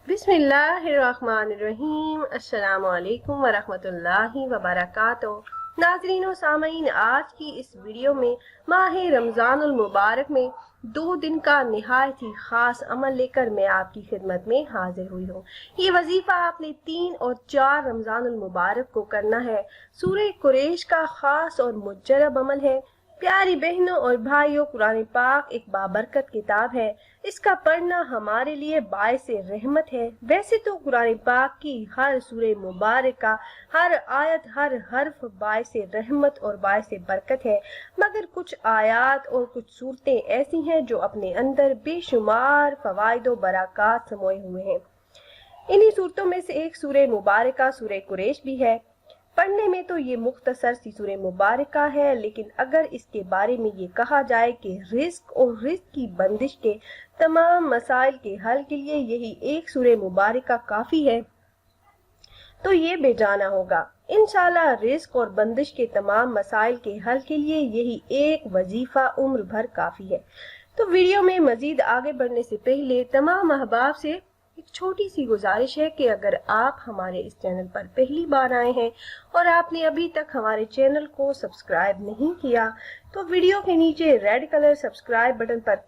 बिस्मिल्लाहिर्रहमानिर्रहीम। अस्सलाम वालेकुम वरहमतुल्लाहि वबरकातुहू। नाज़रीन और सामईन, आज की इस वीडियो में माह रमज़ानुल मुबारक में 2 दिन का निहायत ही ख़ास अमल लेकर मैं आपकी खिदमत में हाजिर हुई हूँ। ये वजीफ़ा आपने 3 और 4 रमज़ानुल मुबारक को करना है। सूरह कुरैश का ख़ास और मुजरब अमल है। प्यारी बहनों और भाइयों, कुरान पाक एक बाबरकत किताब है। इसका पढ़ना हमारे लिए बायस रहमत है। वैसे तो कुरान पाक की हर सूरह मुबारका, हर आयत, हर हर्फ बायस रहमत और बायस बरकत है, मगर कुछ आयात और कुछ सूरतें ऐसी हैं जो अपने अंदर बेशुमार फवाइद व बरक़ात समोए हुए हैं। इन्हीं सूरतों में से एक सूरह मुबारका सूरह कुरैश भी है। पढ़ने में तो ये मुख्तसर सी सूरह मुबारका है, लेकिन अगर इसके बारे में ये कहा जाए कि रिस्क और रिस्क की बंदिश के तमाम मसाइल के हल के लिए यही एक सूरह मुबारका काफ़ी है, तो ये बेजाना होगा। इंशाल्लाह रिस्क और बंदिश के तमाम मसाइल के हल के लिए यही एक वजीफ़ा उम्र भर काफ़ी है। तो वीडियो में मजीद आगे बढ़ने से पहले तमाम अहबाब से एक छोटी सी गुजारिश है कि अगर आप हमारे इस चैनल पर पहली बार आए हैं और आपने अभी तक हमारे चैनल को सब्सक्राइब नहीं किया, तो वीडियो के नीचे रेड कलर सब्सक्राइब बटन पर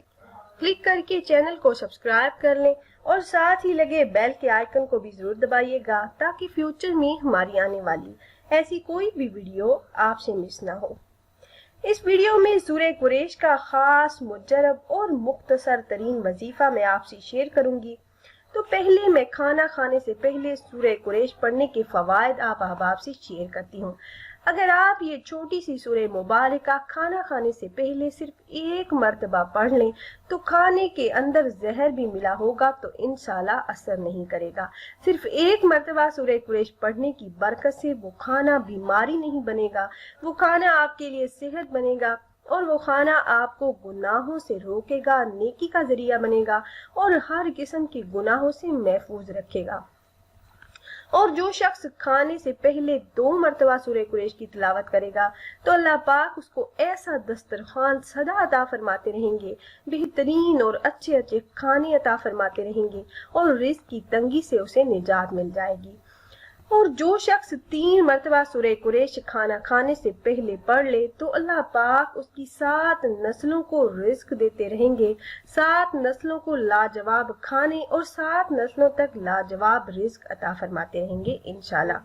क्लिक करके चैनल को सब्सक्राइब कर लें और साथ ही लगे बेल के आइकन को भी जरूर दबाइएगा, ताकि फ्यूचर में हमारी आने वाली ऐसी कोई भी वीडियो आपसे मिस ना हो। इस वीडियो में सूरह कुरैश का खास, मुजरब और मुख्तसर तरीन वजीफा मैं आपसे शेयर करूंगी। तो पहले मैं खाना खाने से पहले सूरह कुरैश पढ़ने के फवायद आप अहबाब से शेयर करती हूँ। अगर आप ये छोटी सी सूरह मुबारका खाना खाने से पहले सिर्फ एक मर्तबा पढ़ लें, तो खाने के अंदर जहर भी मिला होगा तो इंशाल्लाह असर नहीं करेगा। सिर्फ एक मर्तबा सूरह कुरैश पढ़ने की बरकत से वो खाना बीमारी नहीं बनेगा, वो खाना आपके लिए सेहत बनेगा और वो खाना आपको गुनाहों से रोकेगा, नेकी का जरिया बनेगा और हर किस्म के गुनाहों से महफूज रखेगा। और जो शख्स खाने से पहले 2 मरतबा सूरह कुरैश की तिलावत करेगा, तो अल्लाह पाक उसको ऐसा दस्तरखान सदा अता फरमाते रहेंगे, बेहतरीन और अच्छे अच्छे खाने अता फरमाते रहेंगे और रिज़्क की तंगी से उसे निजात मिल जाएगी। और जो शख्स 3 मरतबा सूरह कुरैश खाना खाने से पहले पढ़ ले, तो अल्लाह पाक उसकी 7 नस्लों को रिस्क देते रहेंगे, 7 नस्लों को लाजवाब खाने और 7 नस्लों तक लाजवाब रिस्क अता फरमाते रहेंगे इंशाल्लाह।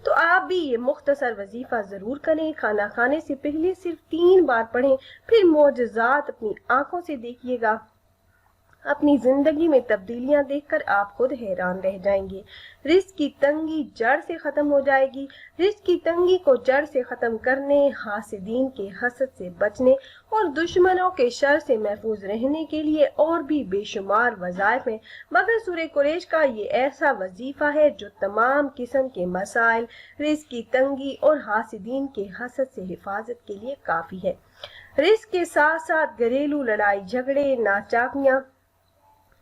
तो आप भी ये मुख्तसर वजीफा जरूर करें। खाना खाने से पहले सिर्फ 3 बार पढ़ें, फिर मौजज़ात अपनी आंखों से देखिएगा। अपनी जिंदगी में तब्दीलियां देखकर आप खुद हैरान रह जाएंगे। रिस्क की तंगी जड़ से खत्म हो जाएगी। रिस्क की तंगी को जड़ से खत्म करने, हासिदीन के हसद से बचने और दुश्मनों के शर से महफूज रहने के लिए और भी बेशुमार वज़ाइफ हैं, मगर सूरह कुरैश का ये ऐसा वजीफा है जो तमाम किस्म के मसाइल, रिस्क की तंगी और हासिदीन के हसद से हिफाजत के लिए काफी है। रिस्क के साथ साथ घरेलू लड़ाई झगड़े, नाचाकियां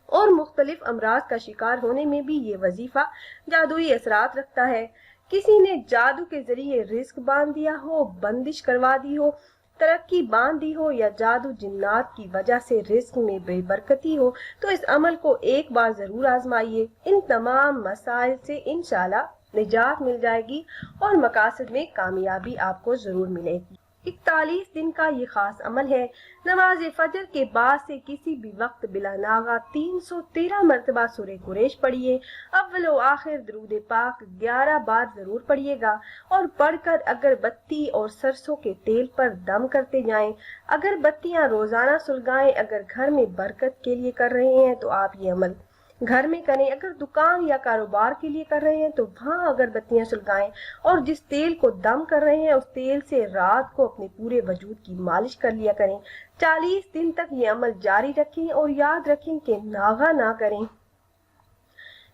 और मुख्तलिफ अमराज का शिकार होने में भी ये वजीफा जादुई असरात रखता है। किसी ने जादू के जरिए रिस्क बांध दिया हो, बंदिश करवा दी हो, तरक्की बांध दी हो या जादू जिन्नात की वजह से रिस्क में बेबरकती हो, तो इस अमल को एक बार जरूर आजमाइए। इन तमाम मसाइल से इंशाल्लाह निजात मिल जाएगी और मकासद में कामयाबी आपको जरूर मिलेगी। 41 दिन का ये खास अमल है। नमाज फजर के बाद से किसी भी वक्त बिला नागा 313 मरतबा सूरह कुरैश पढ़िए। अव्वल व आखिर दरूद पाक 11 बार जरूर पढ़िएगा और पढ़कर अगरबत्ती और सरसों के तेल पर दम करते जाएं। अगरबत्तियां रोजाना सुलगाएं। अगर घर में बरकत के लिए कर रहे हैं तो आप ये अमल घर में करें। अगर दुकान या कारोबार के लिए कर रहे हैं तो वहां अगरबत्तियां सुलगाएं और जिस तेल को दम कर रहे हैं उस तेल से रात को अपने पूरे वजूद की मालिश कर लिया करें। 40 दिन तक ये अमल जारी रखें और याद रखें कि नागा ना करें।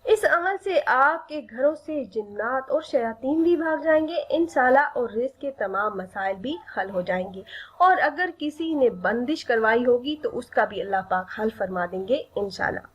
इस अमल से आपके घरों से जिन्नात और शयातीन भी भाग जाएंगे इंशाल्लाह और रिस्क के तमाम मसाइल भी हल हो जाएंगे। और अगर किसी ने बंदिश करवाई होगी तो उसका भी अल्लाह पाक हल फरमा देंगे इंशाल्लाह।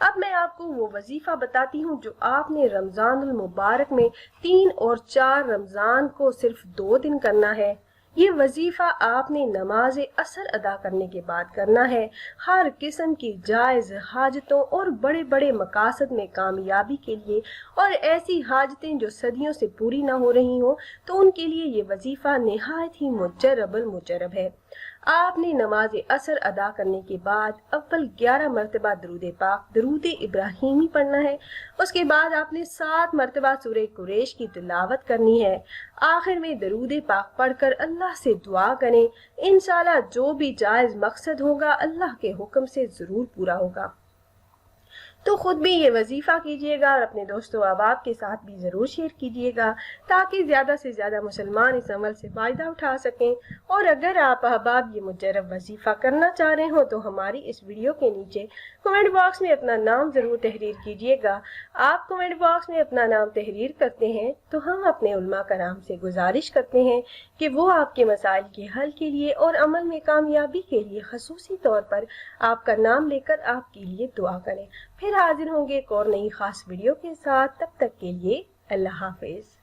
अब मैं आपको वो वजीफा बताती हूँ जो आपने रमजानुल मुबारक में 3 और 4 रमजान को सिर्फ 2 दिन करना है। یہ وظیفہ آپ نے نماز عصر ادا کرنے کے بعد کرنا ہے۔ ہر قسم کی جائز حاجتوں اور بڑے بڑے مقاصد میں کامیابی کے لیے، اور ایسی حاجتیں جو صدیوں سے پوری نہ ہو رہی ہوں تو ان کے لیے یہ وظیفہ نہایت ہی مجرب المجرب ہے۔ آپ نے نماز عصر ادا کرنے کے بعد اول 11 مرتبہ درود پاک درود ابراہیمی پڑھنا ہے۔ اس کے بعد آپ نے 7 مرتبہ سورہ قریش کی تلاوت کرنی ہے۔ آخر میں درود پاک پڑھ کر اللہ سے دعا کریں، انشاءاللہ جو بھی جائز مقصد ہوگا اللہ کے حکم سے ضرور پورا ہوگا۔ تو خود بھی یہ وظیفہ کیجیے گا اور اپنے دوستوں و احباب کے ساتھ بھی ضرور شیئر کیجیے گا تاکہ زیادہ سے زیادہ مسلمان اس عمل سے فائدہ اٹھا سکیں۔ اور اگر آپ احباب یہ مجرب وظیفہ کرنا چاہ رہے ہوں تو ہماری اس ویڈیو کے نیچے کمنٹ باکس میں اپنا نام ضرور تحریر کیجیے گا۔ آپ کمنٹ باکس میں اپنا نام تحریر کرتے ہیں تو ہم اپنے علماء کرام سے گزارش کرتے ہیں کہ وہ آپ کے مسائل کے حل کے لیے اور عمل میں کامیابی کے لیے خصوصی طور پر آپ کا نام لے کر آپ کے لیے دعا کریں۔ پھر حاضر ہوں گے ایک اور نئی خاص ویڈیو کے ساتھ، تب تک کے لیے اللہ حافظ۔